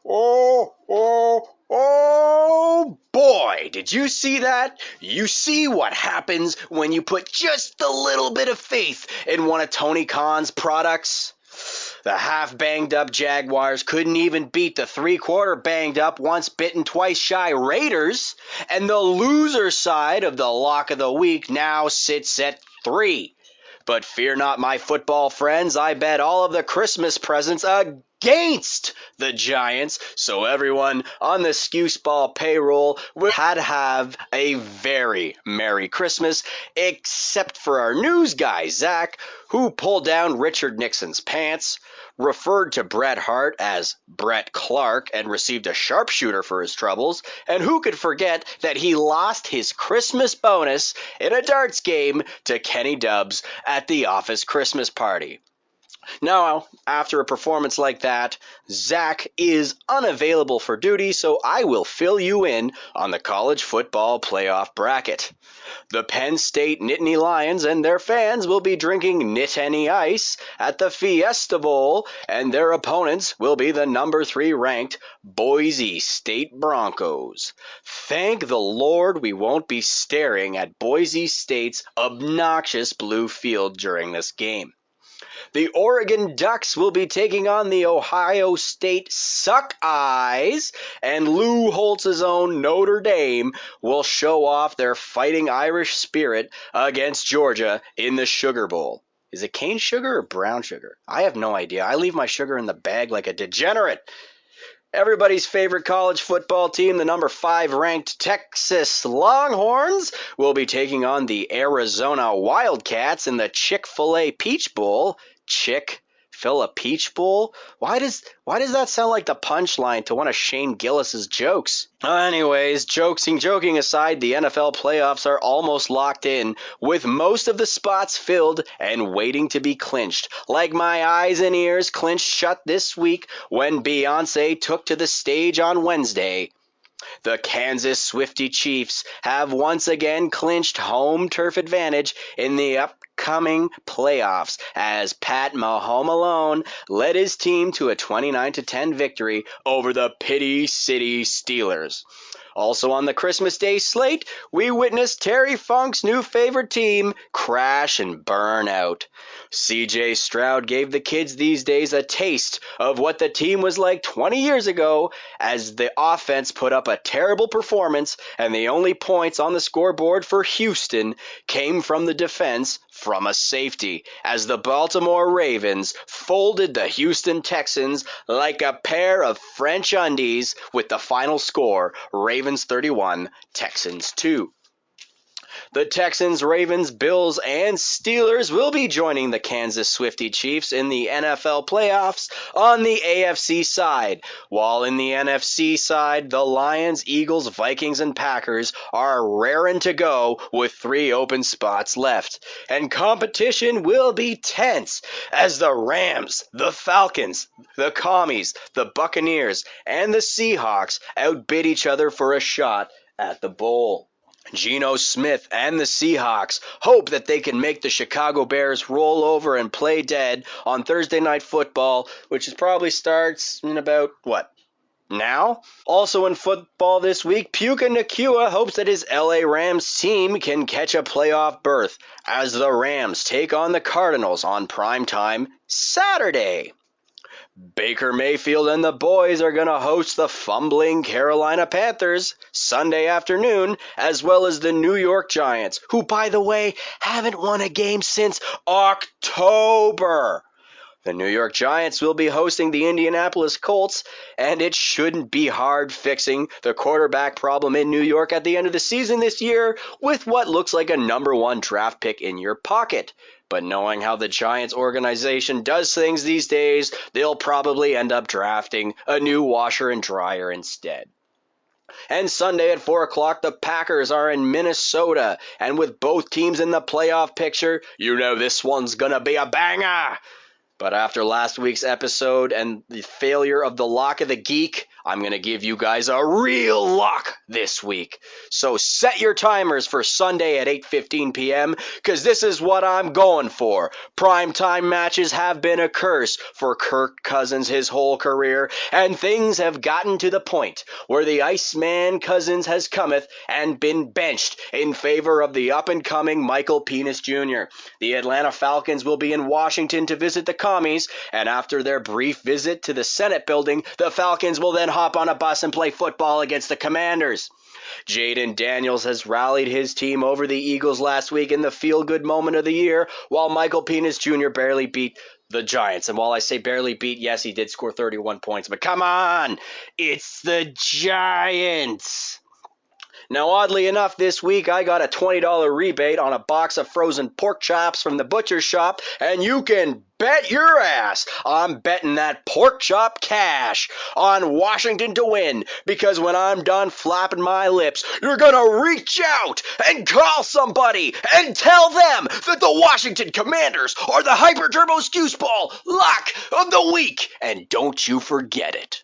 Oh boy, did you see that? You see what happens when you put just a little bit of faith in one of Tony Khan's products? The half banged up Jaguars couldn't even beat the 3/4 banged up, once bitten, twice shy Raiders, and the loser side of the lock of the week now sits at 3. But fear not, my football friends, I bet all of the Christmas presents against the Giants, so everyone on the Skews Ball payroll had to have a very Merry Christmas, except for our news guy, Zach, who pulled down Richard Nixon's pants, referred to Bret Hart as Brett Clark, and received a sharpshooter for his troubles, and who could forget that he lost his Christmas bonus in a darts game to Kenny Dubbs at the office Christmas party. Now, after a performance like that, Zach is unavailable for duty, so I will fill you in on the college football playoff bracket. The Penn State Nittany Lions and their fans will be drinking Nittany Ice at the Fiesta Bowl, and their opponents will be the number 3 ranked Boise State Broncos. Thank the Lord we won't be staring at Boise State's obnoxious blue field during this game. The Oregon Ducks will be taking on the Ohio State Suckeyes, and Lou Holtz's own Notre Dame will show off their fighting Irish spirit against Georgia in the Sugar Bowl. Is it cane sugar or brown sugar? I have no idea. I leave my sugar in the bag like a degenerate. Everybody's favorite college football team, the number 5 ranked Texas Longhorns, will be taking on the Arizona Wildcats in the Chick-fil-A Peach Bowl. Chick-fil-A Peach Bowl? Why does that sound like the punchline to one of Shane Gillis's jokes? Anyways, joking aside, the NFL playoffs are almost locked in, with most of the spots filled and waiting to be clinched, like my eyes and ears clinched shut this week when Beyonce took to the stage on Wednesday. The Kansas Swiftie Chiefs have once again clinched home turf advantage in the upcoming playoffs as Pat Mahomes led his team to a 29-10 victory over the Pity City Steelers. Also on the Christmas Day slate, we witnessed Terry Funk's new favorite team crash and burn out. C.J. Stroud gave the kids these days a taste of what the team was like 20 years ago as the offense put up a terrible performance, and the only points on the scoreboard for Houston came from the defense from a safety, as the Baltimore Ravens folded the Houston Texans like a pair of French undies with the final score, Ravens 31, Texans 2. The Texans, Ravens, Bills, and Steelers will be joining the Kansas Swiftie Chiefs in the NFL playoffs on the AFC side, while in the NFC side, the Lions, Eagles, Vikings, and Packers are raring to go with 3 open spots left. And competition will be tense as the Rams, the Falcons, the Commies, the Buccaneers, and the Seahawks outbid each other for a shot at the bowl. Geno Smith and the Seahawks hope that they can make the Chicago Bears roll over and play dead on Thursday Night Football, which probably starts in about, now? Also in football this week, Puka Nacua hopes that his LA Rams team can catch a playoff berth as the Rams take on the Cardinals on primetime Saturday. Baker Mayfield and the boys are going to host the fumbling Carolina Panthers Sunday afternoon, as well as the New York Giants, who, by the way, haven't won a game since October. The New York Giants will be hosting the Indianapolis Colts, and it shouldn't be hard fixing the quarterback problem in New York at the end of the season this year with what looks like a number 1 draft pick in your pocket. But knowing how the Giants organization does things these days, they'll probably end up drafting a new washer and dryer instead. And Sunday at 4 o'clock, the Packers are in Minnesota, and with both teams in the playoff picture, you know this one's gonna be a banger! But after last week's episode and the failure of the Lock of the Geek, I'm going to give you guys a real lock this week. So set your timers for Sunday at 8:15 p.m. because this is what I'm going for. Primetime matches have been a curse for Kirk Cousins his whole career, and things have gotten to the point where the Iceman Cousins has cometh and been benched in favor of the up-and-coming Michael Penis Jr. The Atlanta Falcons will be in Washington to visit the commies, and after their brief visit to the Senate building, the Falcons will then hop on a bus and play football against the Commanders. Jaden Daniels has rallied his team over the Eagles last week in the feel-good moment of the year, while Michael Penis Jr. barely beat the Giants. And while I say barely beat, yes, he did score 31 points, but come on, it's the Giants. Now, oddly enough, this week I got a $20 rebate on a box of frozen pork chops from the butcher shop, and you can bet your ass I'm betting that pork chop cash on Washington to win, because when I'm done flapping my lips, you're gonna reach out and call somebody and tell them that the Washington Commanders are the Hyper Turbo Skews Ball lock of the week, and don't you forget it.